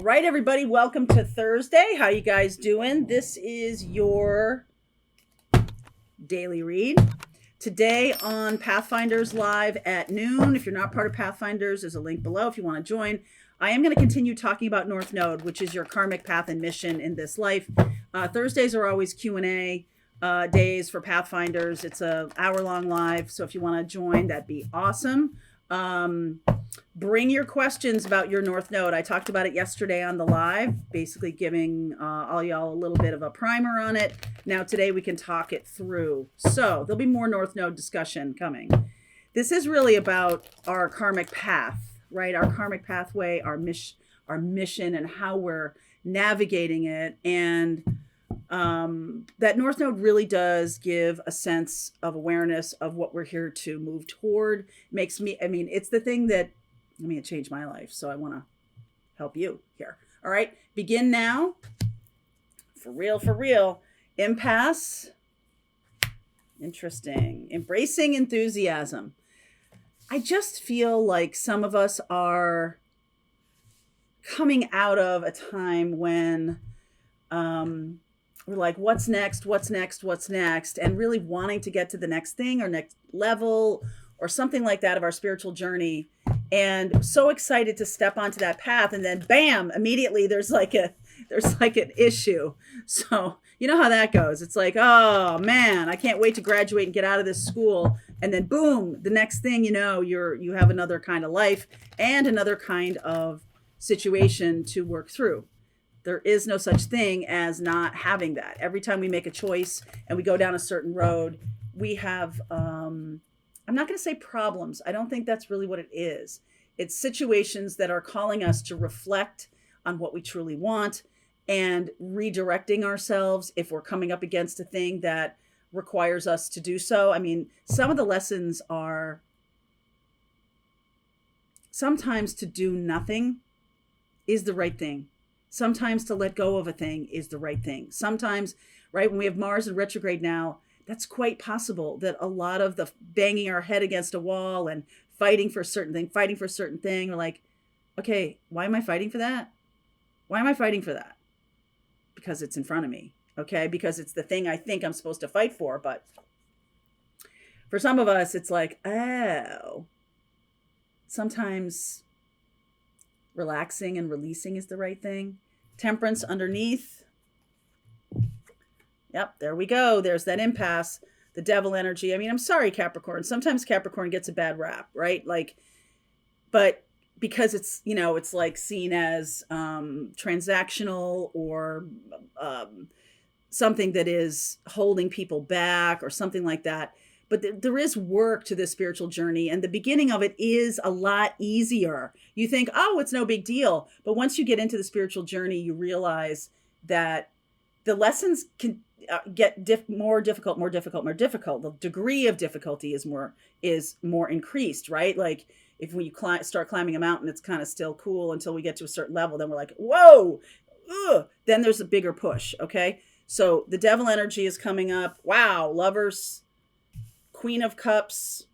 Right, everybody, welcome to Thursday. How you guys doing? This is your daily read. Today on Pathfinders Live at noon. If you're not part of Pathfinders, there's a link below if you want to join. I am going to continue talking about North Node, which is your karmic path and mission in this life. Thursdays are always Q&A days for Pathfinders. It's a hour-long live, so if you want to join, that'd be awesome. Bring your questions about your North Node. I talked about it yesterday on the live, basically giving all y'all a little bit of a primer on it. Now today we can talk it through. So there'll be more North Node discussion coming. This is really about our karmic path, right? Our karmic pathway, our mission, and how we're navigating it. And that North Node really does give a sense of awareness of what we're here to move toward. Makes me, it's the thing that, it changed my life. So I want to help you here. All right. Begin now. For real, for real. Impasse. Interesting. Embracing enthusiasm. I just feel like some of us are coming out of a time when, we're like, what's next? What's next? What's next? And really wanting to get to the next thing or next level or something like that of our spiritual journey. And so excited to step onto that path. And then bam, immediately there's like an issue. So you know how that goes. It's like, oh man, I can't wait to graduate and get out of this school. And then boom, the next thing you know, you have another kind of life and another kind of situation to work through. There is no such thing as not having that. Every time we make a choice and we go down a certain road, we have, I'm not going to say problems. I don't think that's really what it is. It's situations that are calling us to reflect on what we truly want and redirecting ourselves if we're coming up against a thing that requires us to do so. Some of the lessons are sometimes to do nothing is the right thing. Sometimes to let go of a thing is the right thing. Sometimes, right, when we have Mars in retrograde now, that's quite possible that a lot of the banging our head against a wall and fighting for a certain thing, we're like, okay, why am I fighting for that? Why am I fighting for that? Because it's in front of me, okay? Because it's the thing I think I'm supposed to fight for. But for some of us, it's like, oh, sometimes relaxing and releasing is the right thing. Temperance underneath. Yep, there we go. There's that impasse, the devil energy. I'm sorry, Capricorn. Sometimes Capricorn gets a bad rap, right? But because it's, it's like seen as transactional or something that is holding people back or something like that. But there is work to this spiritual journey, and the beginning of it is a lot easier. You think, oh, it's no big deal. But once you get into the spiritual journey, you realize that the lessons can get more difficult. The degree of difficulty is more increased, right? Like if we start climbing a mountain, it's kind of still cool until we get to a certain level. Then we're like, whoa, ugh. Then there's a bigger push, okay? So the devil energy is coming up. Wow, Lovers, Queen of Cups,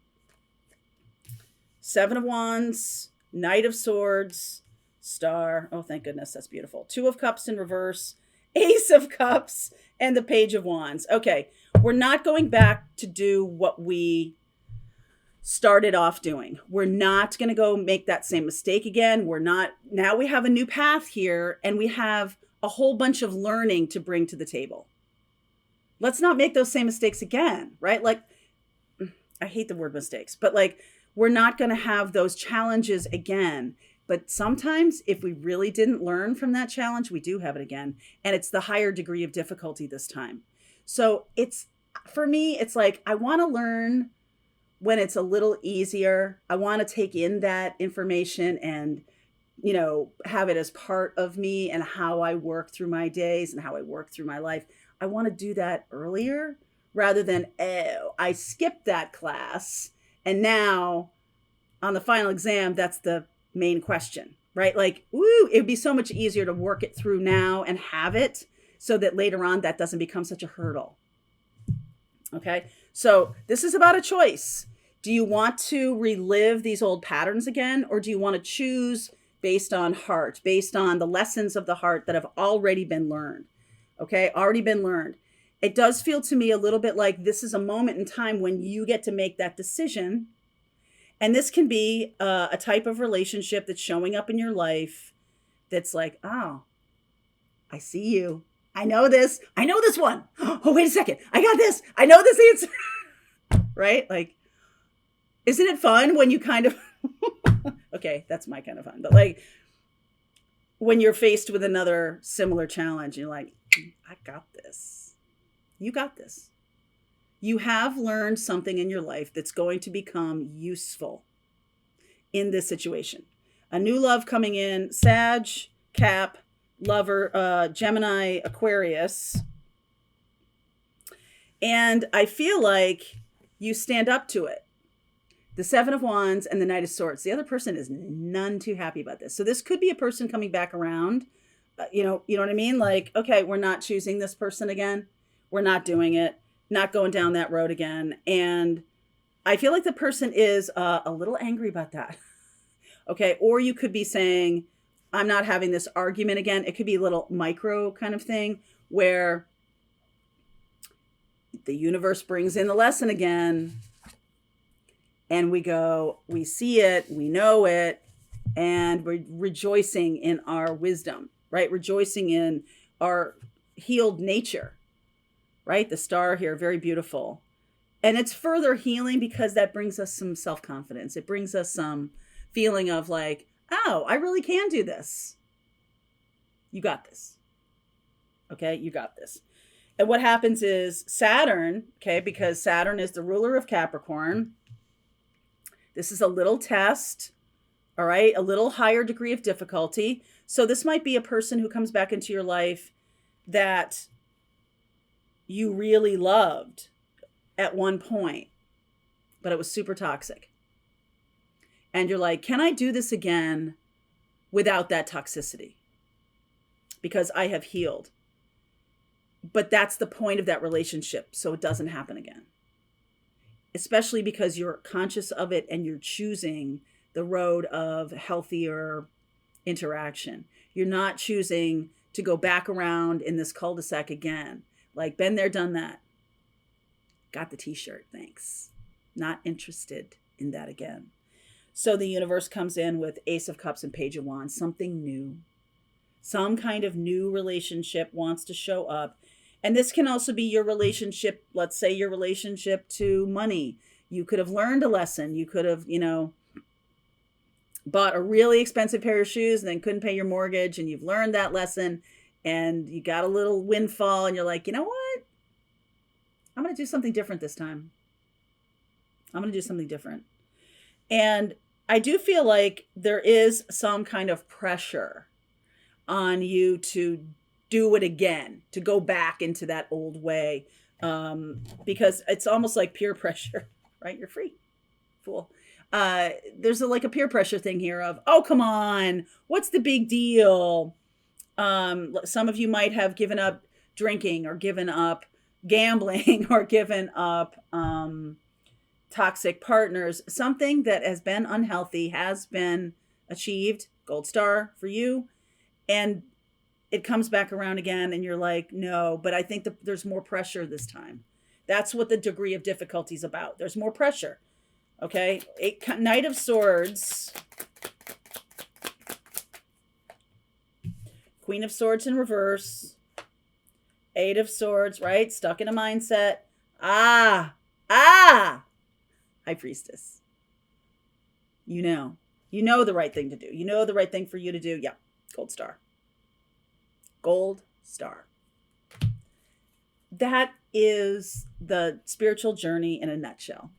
Seven of Wands, Knight of Swords, Star. Oh, thank goodness. That's beautiful. Two of Cups in reverse, Ace of Cups, and the Page of Wands. Okay, we're not going back to do what we started off doing. We're not going to go make that same mistake again. Now we have a new path here, and we have a whole bunch of learning to bring to the table. Let's not make those same mistakes again, right? Like, I hate the word mistakes, but we're not going to have those challenges again. But sometimes if we really didn't learn from that challenge, we do have it again. And it's the higher degree of difficulty this time. So for me, it's like, I want to learn when it's a little easier. I want to take in that information and, have it as part of me and how I work through my days and how I work through my life. I want to do that earlier rather than, oh, I skipped that class. And now on the final exam, that's the main question, right? Like, woo, it'd be so much easier to work it through now and have it so that later on that doesn't become such a hurdle. Okay. So this is about a choice. Do you want to relive these old patterns again? Or do you want to choose based on heart, based on the lessons of the heart that have already been learned. Okay, already been learned. It does feel to me a little bit like this is a moment in time when you get to make that decision. And this can be a type of relationship that's showing up in your life that's like, oh, I see you. I know this. I know this one. Oh, wait a second. I got this. I know this answer. Right? Like, isn't it fun when you kind of, okay, that's my kind of fun. But like when you're faced with another similar challenge, you're like, I got this. You got this. You have learned something in your life that's going to become useful in this situation. A new love coming in, Sag, Cap, Lover, Gemini, Aquarius. And I feel like you stand up to it. The Seven of Wands and the Knight of Swords. The other person is none too happy about this. So this could be a person coming back around. You know what I mean? Like, okay, we're not choosing this person again. We're not doing it. Not going down that road again. And I feel like the person is a little angry about that. Okay. Or you could be saying, I'm not having this argument again. It could be a little micro kind of thing where the universe brings in the lesson again. And we go, we see it, we know it, and we're rejoicing in our wisdom, right? Rejoicing in our healed nature. Right? The star here, very beautiful. And it's further healing because that brings us some self-confidence. It brings us some feeling of like, oh, I really can do this. You got this. Okay, you got this. And what happens is Saturn, okay, because Saturn is the ruler of Capricorn. This is a little test, all right, a little higher degree of difficulty. So this might be a person who comes back into your life that you really loved at one point, but it was super toxic. And you're like, can I do this again without that toxicity? Because I have healed. But that's the point of that relationship, so it doesn't happen again. Especially because you're conscious of it and you're choosing the road of healthier interaction. You're not choosing to go back around in this cul-de-sac again. Like, been there, done that. Got the t-shirt, thanks. Not interested in that again. So the universe comes in with Ace of Cups and Page of Wands, something new. Some kind of new relationship wants to show up. And this can also be your relationship, let's say your relationship to money. You could have learned a lesson. You could have, bought a really expensive pair of shoes and then couldn't pay your mortgage, and you've learned that lesson. And you got a little windfall and you're like, you know what? I'm going to do something different this time. I'm going to do something different. And I do feel like there is some kind of pressure on you to do it again, to go back into that old way. Because it's almost like peer pressure, right? You're free. Fool. There's like a peer pressure thing here of, oh, come on. What's the big deal? Some of you might have given up drinking or given up gambling or given up toxic partners. Something that has been unhealthy has been achieved. Gold star for you. And it comes back around again and you're like, no, but I think there's more pressure this time. That's what the degree of difficulty is about. There's more pressure. Okay. Knight of Swords. Queen of Swords in reverse. Eight of Swords, right? Stuck in a mindset. High Priestess. You know the right thing to do. You know the right thing for you to do. Yeah. Gold star. Gold star. That is the spiritual journey in a nutshell.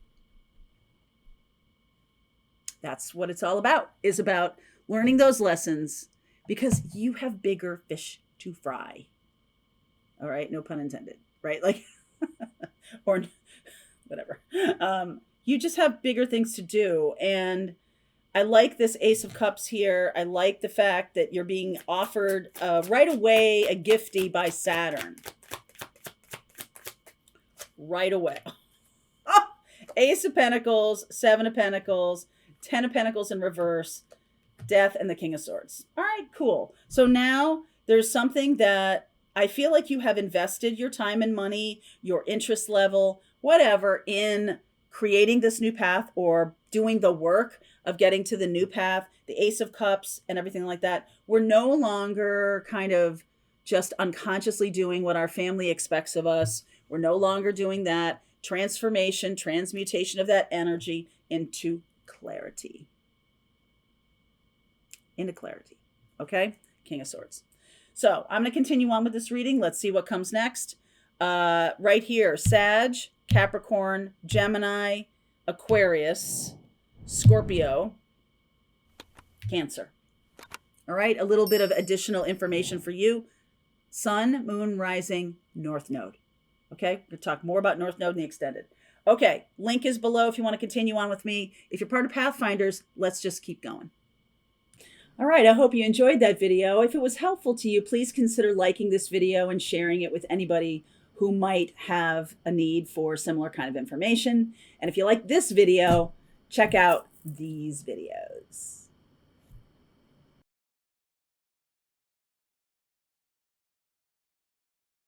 That's what it's all about, is about learning those lessons because you have bigger fish to fry. All right. No pun intended, right? Like, or whatever. You just have bigger things to do. And I like this Ace of Cups here. I like the fact that you're being offered right away a giftie by Saturn. Right away. Ace of Pentacles, Seven of Pentacles, 10 of Pentacles in reverse, Death, and the King of Swords. All right, cool. So now there's something that I feel like you have invested your time and money, your interest level, whatever, in creating this new path or doing the work of getting to the new path, the Ace of Cups and everything like that. We're no longer kind of just unconsciously doing what our family expects of us. We're no longer doing that. Transformation, transmutation of that energy into clarity. Into clarity. Okay? King of Swords. So I'm going to continue on with this reading. Let's see what comes next. Right here, Sag, Capricorn, Gemini, Aquarius, Scorpio, Cancer. All right, a little bit of additional information for you. Sun, Moon, Rising, North Node. Okay, we'll talk more about North Node in the extended. Okay, link is below if you want to continue on with me. If you're part of Pathfinders, let's just keep going. All right, I hope you enjoyed that video. If it was helpful to you, please consider liking this video and sharing it with anybody who might have a need for similar kind of information. And if you like this video, check out these videos.